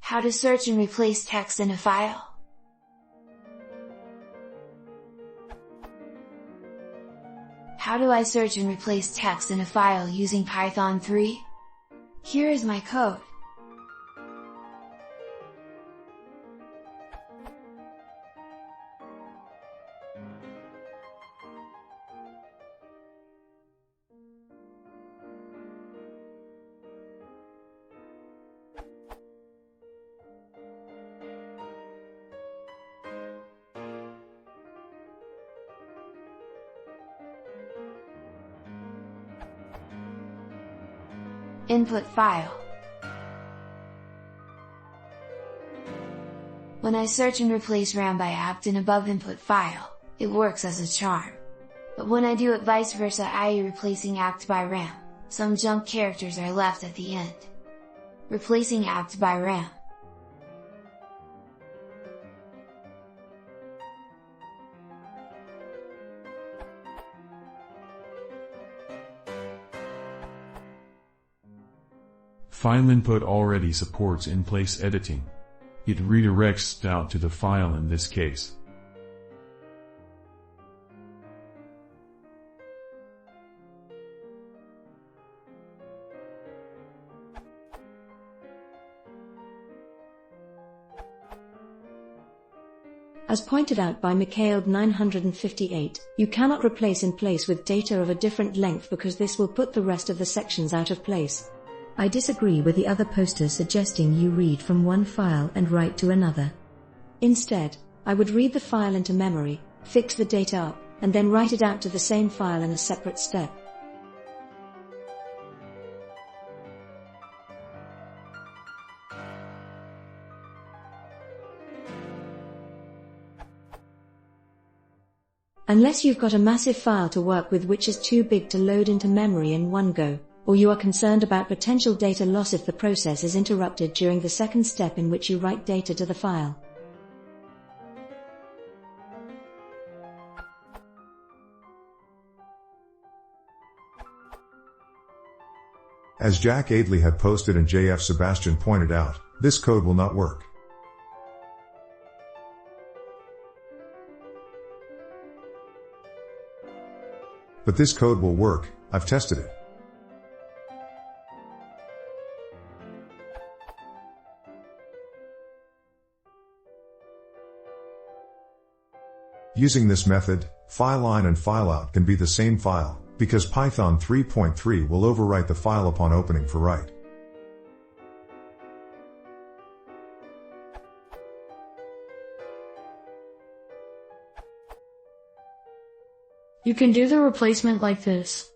How to search and replace text in a file. How do I search and replace text in a file using Python 3? Here is my code. Input file. When I search and replace RAM by apt in above input file, it works as a charm. But when I do it vice versa, i.e. replacing apt by RAM, some junk characters are left at the end. Replacing apt by RAM. File input already supports in-place editing. It redirects out to the file in this case. As pointed out by Mikhail 958, you cannot replace in place with data of a different length because this will put the rest of the sections out of place. I disagree with the other poster suggesting you read from one file and write to another. Instead, I would read the file into memory, fix the data up, and then write it out to the same file in a separate step. Unless you've got a massive file to work with which is too big to load into memory in one go, or you are concerned about potential data loss if the process is interrupted during the second step in which you write data to the file. As Jack Adley had posted and JF Sebastian pointed out, this code will not work. But this code will work, I've tested it. Using this method, fileIn and fileout can be the same file, because Python 3.3 will overwrite the file upon opening for write. You can do the replacement like this.